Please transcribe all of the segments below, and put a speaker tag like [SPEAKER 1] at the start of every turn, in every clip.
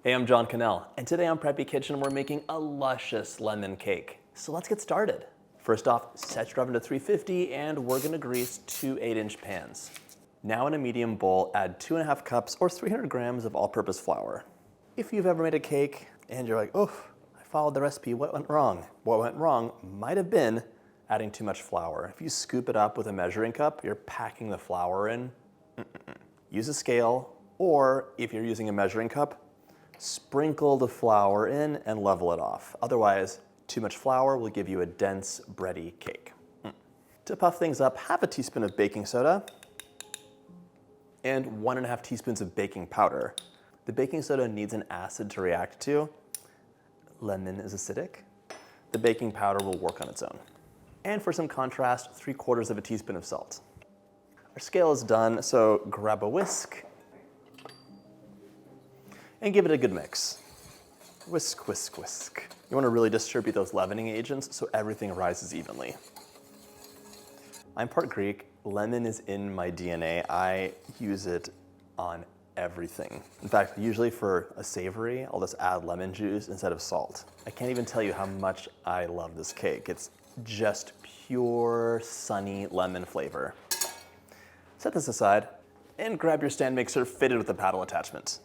[SPEAKER 1] Hey, I'm John Cannell, and today on Preppy Kitchen we're making a luscious lemon cake. So let's get started. First off, set your oven to 350 and we're gonna grease two 8-inch pans. Now in a medium bowl, add 2.5 cups or 300 grams of all-purpose flour. If you've ever made a cake and you're like, oh, I followed the recipe, what went wrong? What went wrong might have been adding too much flour. If you scoop it up with a measuring cup, you're packing the flour in. Use a scale, or if you're using a measuring cup, sprinkle the flour in and level it off. Otherwise, too much flour will give you a dense, bready cake. To puff things up, half a teaspoon of baking soda and 1.5 teaspoons of baking powder. The baking soda needs an acid to react to. Lemon is acidic. The baking powder will work on its own. And for some contrast, 3/4 teaspoon of salt. Our scale is done, so grab a whisk and give it a good mix. Whisk, whisk, whisk. You want to really distribute those leavening agents so everything rises evenly. I'm part Greek. Lemon is in my DNA. I use it on everything. In fact, usually for a savory, I'll just add lemon juice instead of salt. I can't even tell you how much I love this cake. It's just pure, sunny lemon flavor. Set this aside and grab your stand mixer fitted with a paddle attachment.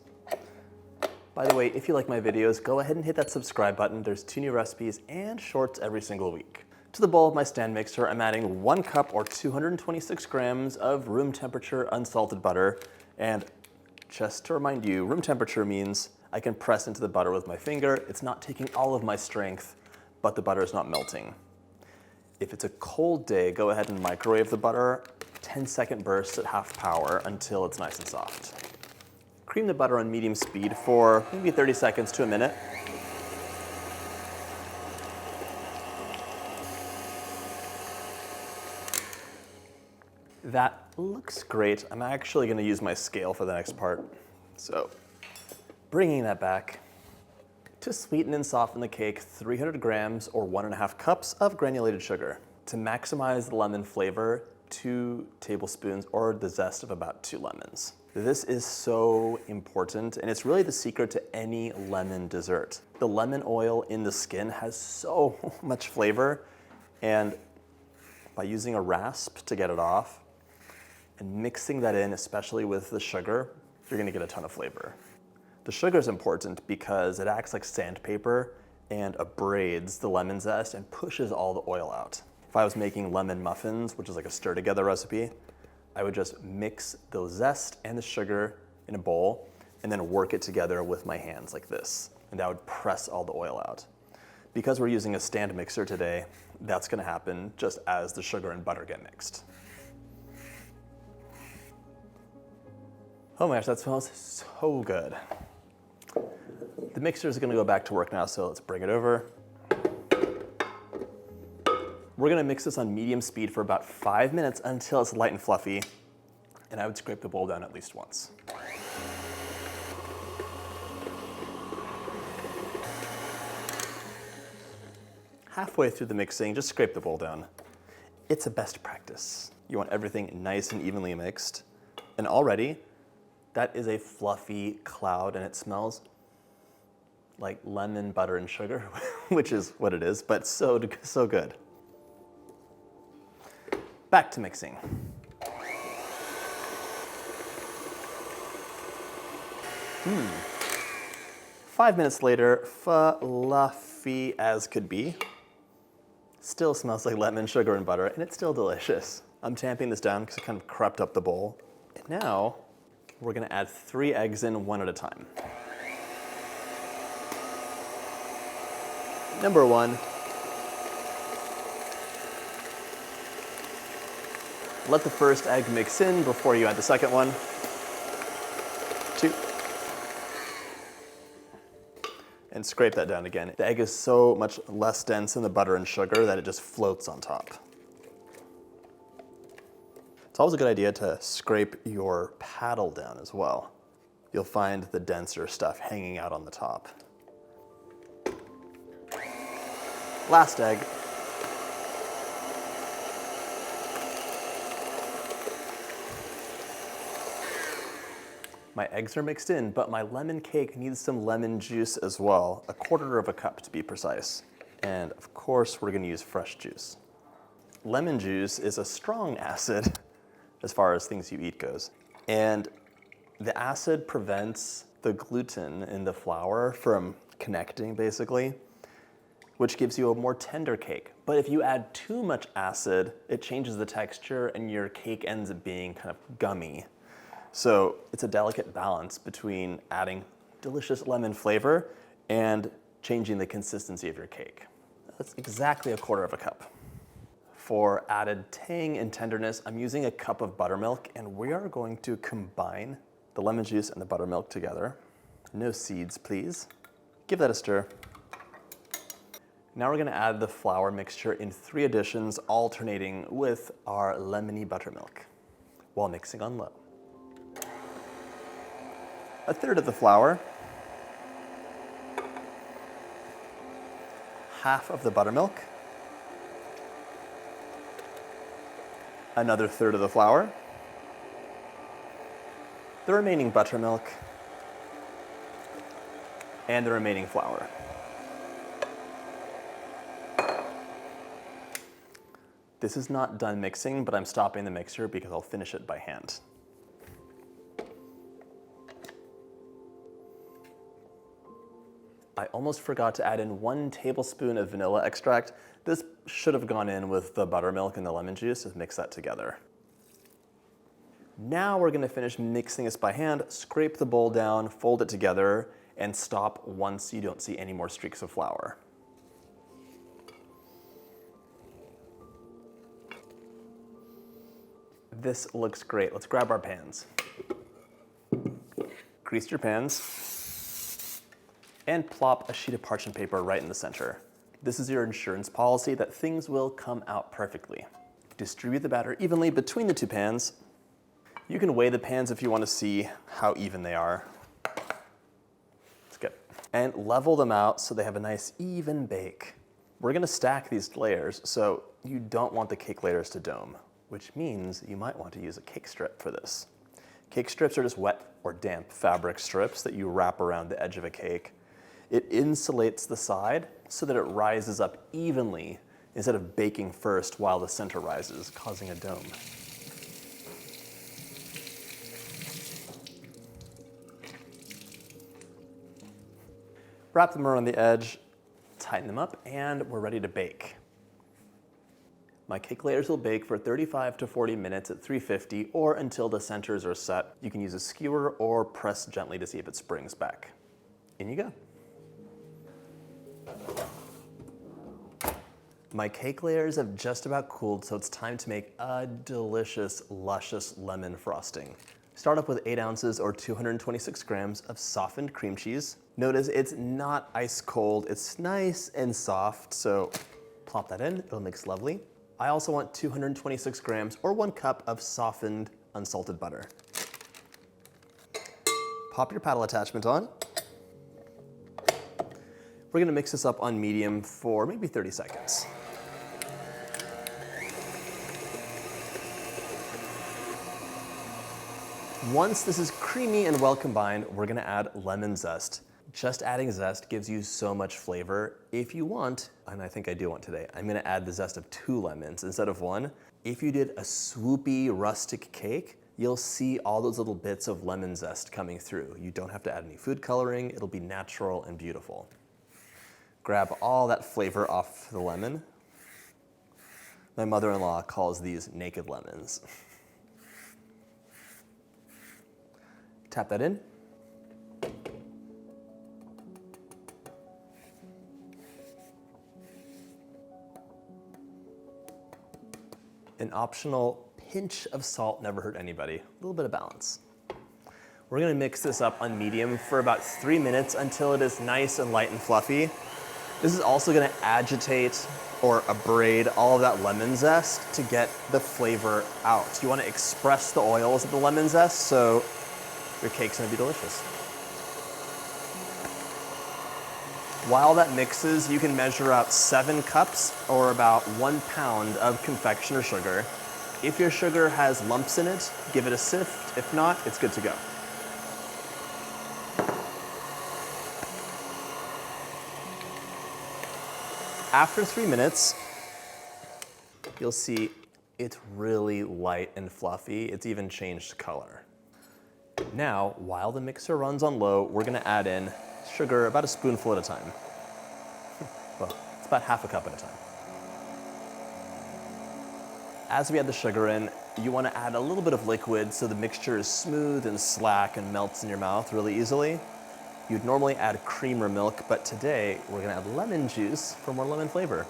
[SPEAKER 1] By the way, if you like my videos, go ahead and hit that subscribe button. There's 2 new recipes and shorts every single week. To the bowl of my stand mixer, I'm adding 1 cup or 226 grams of room temperature unsalted butter. And just to remind you, room temperature means I can press into the butter with my finger. It's not taking all of my strength, but the butter is not melting. If it's a cold day, go ahead and microwave the butter, 10-second bursts at half power until it's nice and soft. Cream the butter on medium speed for maybe 30 seconds to a minute. That looks great. I'm actually going to use my scale for the next part. So, bringing that back. To sweeten and soften the cake, 300 grams or 1.5 cups of granulated sugar. To maximize the lemon flavor, 2 tablespoons or the zest of about 2 lemons. This is so important, and it's really the secret to any lemon dessert. The lemon oil in the skin has so much flavor, and by using a rasp to get it off and mixing that in, especially with the sugar, you're gonna get a ton of flavor. The sugar is important because it acts like sandpaper and abrades the lemon zest and pushes all the oil out. If I was making lemon muffins, which is like a stir together recipe, I would just mix the zest and the sugar in a bowl and then work it together with my hands like this. And that would press all the oil out. Because we're using a stand mixer today, that's gonna happen just as the sugar and butter get mixed. Oh my gosh, that smells so good. The mixer is gonna go back to work now, so let's bring it over. We're gonna mix this on medium speed for about 5 minutes until it's light and fluffy, and I would scrape the bowl down at least once. Halfway through the mixing, just scrape the bowl down. It's a best practice. You want everything nice and evenly mixed, and already, that is a fluffy cloud, and it smells like lemon, butter, and sugar, which is what it is, but so good. Back to mixing. Hmm. 5 minutes later, fluffy as could be. Still smells like lemon, sugar, and butter, and it's still delicious. I'm tamping this down because it kind of crept up the bowl. And now, we're gonna add 3 eggs in, 1 at a time. Number 1. Let the first egg mix in before you add the second one. 2. And scrape that down again. The egg is so much less dense than the butter and sugar that it just floats on top. It's always a good idea to scrape your paddle down as well. You'll find the denser stuff hanging out on the top. Last egg. My eggs are mixed in, but my lemon cake needs some lemon juice as well, 1/4 cup to be precise. And of course, we're gonna use fresh juice. Lemon juice is a strong acid as far as things you eat goes. And the acid prevents the gluten in the flour from connecting, basically, which gives you a more tender cake. But if you add too much acid, it changes the texture and your cake ends up being kind of gummy. So it's a delicate balance between adding delicious lemon flavor and changing the consistency of your cake. That's exactly 1/4 cup. For added tang and tenderness, I'm using a cup of buttermilk, and we are going to combine the lemon juice and the buttermilk together. No seeds, please. Give that a stir. Now we're gonna add the flour mixture in 3 additions, alternating with our lemony buttermilk while mixing on low. 1/3 of the flour, 1/2 of the buttermilk, another 1/3 of the flour, the remaining buttermilk, and the remaining flour. This is not done mixing, but I'm stopping the mixer because I'll finish it by hand. I almost forgot to add in 1 tablespoon of vanilla extract. This should have gone in with the buttermilk and the lemon juice. Just mix that together. Now we're gonna finish mixing this by hand, scrape the bowl down, fold it together, and stop once you don't see any more streaks of flour. This looks great. Let's grab our pans. Grease your pans and plop a sheet of parchment paper right in the center. This is your insurance policy that things will come out perfectly. Distribute the batter evenly between the 2 pans. You can weigh the pans if you want to see how even they are. It's good. And level them out so they have a nice even bake. We're gonna stack these layers, so you don't want the cake layers to dome, which means you might want to use a cake strip for this. Cake strips are just wet or damp fabric strips that you wrap around the edge of a cake. It insulates the side so that it rises up evenly instead of baking first while the center rises, causing a dome. Wrap them around the edge, tighten them up, and we're ready to bake. My cake layers will bake for 35 to 40 minutes at 350 or until the centers are set. You can use a skewer or press gently to see if it springs back. In you go. My cake layers have just about cooled, so it's time to make a delicious, luscious lemon frosting. Start up with 8 ounces or 226 grams of softened cream cheese. Notice it's not ice cold, it's nice and soft, so plop that in, it'll mix lovely. I also want 226 grams or 1 cup of softened unsalted butter. Pop your paddle attachment on. We're gonna mix this up on medium for maybe 30 seconds. Once this is creamy and well combined, we're gonna add lemon zest. Just adding zest gives you so much flavor. If you want, and I think I do want today, I'm gonna add the zest of 2 lemons instead of 1. If you did a swoopy rustic cake, you'll see all those little bits of lemon zest coming through. You don't have to add any food coloring, it'll be natural and beautiful. Grab all that flavor off the lemon. My mother-in-law calls these naked lemons. Tap that in. An optional pinch of salt never hurt anybody. A little bit of balance. We're gonna mix this up on medium for about 3 minutes until it is nice and light and fluffy. This is also gonna agitate or abrade all of that lemon zest to get the flavor out. You wanna express the oils of the lemon zest, so your cake's gonna be delicious. While that mixes, you can measure out 7 cups or about 1 pound of confectioner sugar. If your sugar has lumps in it, give it a sift. If not, it's good to go. After 3 minutes, you'll see it's really light and fluffy. It's even changed color. Now, while the mixer runs on low, we're gonna add in sugar about a spoonful at a time. Well, it's about half a cup at a time. As we add the sugar in, you wanna add a little bit of liquid so the mixture is smooth and slack and melts in your mouth really easily. You'd normally add cream or milk, but today we're gonna add lemon juice for more lemon flavor.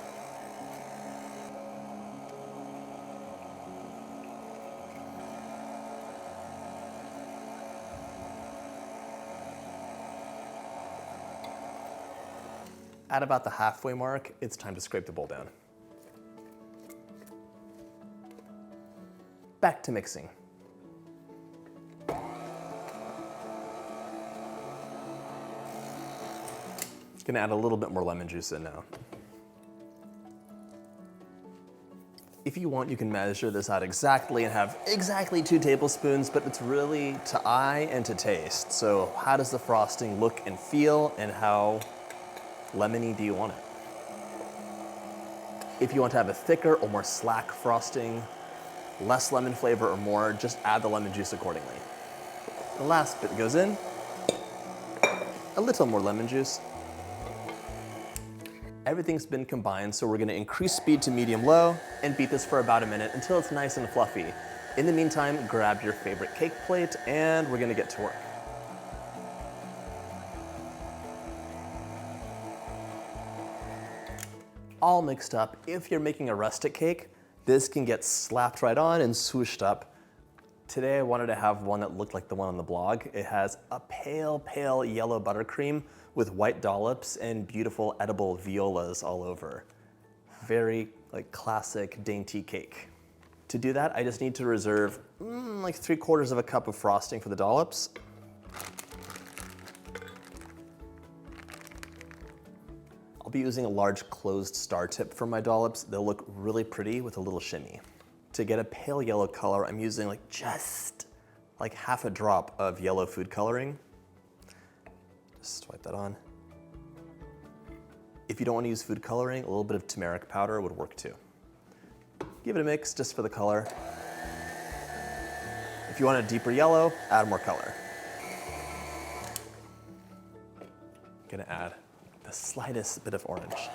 [SPEAKER 1] At about the halfway mark, it's time to scrape the bowl down. Back to mixing. Gonna add a little bit more lemon juice in now. If you want, you can measure this out exactly and have exactly 2 tablespoons, but it's really to eye and to taste. So how does the frosting look and feel, and how lemony do you want it? If you want to have a thicker or more slack frosting, less lemon flavor or more, just add the lemon juice accordingly. The last bit goes in, a little more lemon juice. Everything's been combined, so we're gonna increase speed to medium-low and beat this for about a minute until it's nice and fluffy. In the meantime, grab your favorite cake plate and we're gonna get to work. All mixed up. If you're making a rustic cake, this can get slapped right on and swooshed up. Today I wanted to have one that looked like the one on the blog. It has a pale, pale yellow buttercream with white dollops and beautiful edible violas all over. Very classic dainty cake. To do that, I just need to reserve like 3/4 of a cup of frosting for the dollops. I'll be using a large closed star tip for my dollops. They'll look really pretty with a little shimmy. To get a pale yellow color, I'm using just half a drop of yellow food coloring. Just swipe that on. If you don't want to use food coloring, a little bit of turmeric powder would work too. Give it a mix just for the color. If you want a deeper yellow, add more color. Gonna add the slightest bit of orange.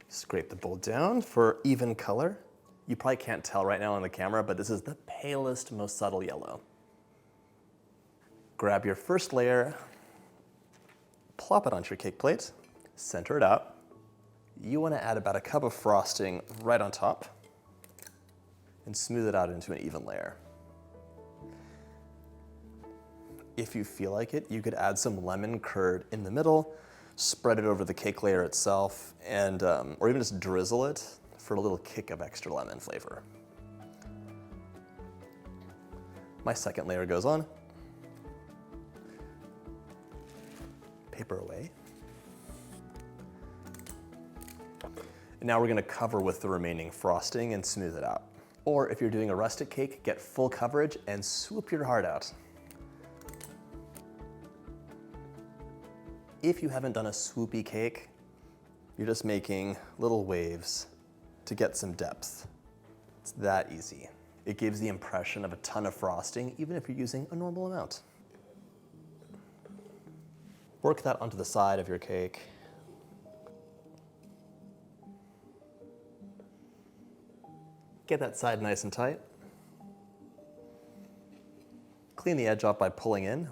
[SPEAKER 1] Scrape the bowl down for even color. You probably can't tell right now on the camera, but this is the palest, most subtle yellow. Grab your first layer, plop it onto your cake plate, center it out. You want to add about a cup of frosting right on top and smooth it out into an even layer. If you feel like it, you could add some lemon curd in the middle, spread it over the cake layer itself, and or even just drizzle it for a little kick of extra lemon flavor. My second layer goes on. Paper away. And now we're gonna cover with the remaining frosting and smooth it out. Or if you're doing a rustic cake, get full coverage and swoop your heart out. If you haven't done a swoopy cake, you're just making little waves to get some depth. It's that easy. It gives the impression of a ton of frosting, even if you're using a normal amount. Work that onto the side of your cake. Get that side nice and tight. Clean the edge off by pulling in.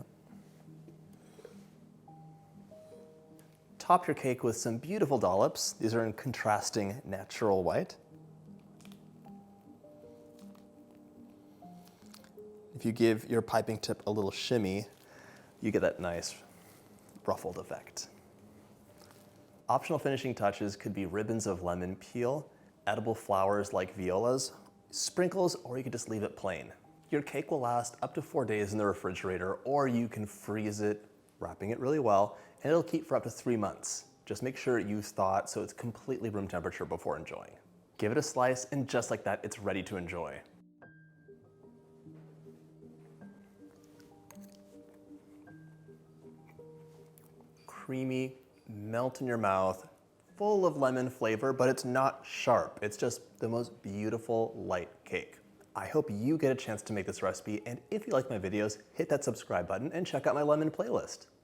[SPEAKER 1] Top your cake with some beautiful dollops. These are in contrasting natural white. If you give your piping tip a little shimmy, you get that nice ruffled effect. Optional finishing touches could be ribbons of lemon peel, edible flowers like violas, sprinkles, or you could just leave it plain. Your cake will last up to 4 days in the refrigerator, or you can freeze it, wrapping it really well, and it'll keep for up to 3 months. Just make sure you've thawed so it's completely room temperature before enjoying. Give it a slice, and just like that, it's ready to enjoy. creamy, melt in your mouth, full of lemon flavor, but it's not sharp. It's just the most beautiful light cake. I hope you get a chance to make this recipe, and if you like my videos, hit that subscribe button and check out my lemon playlist.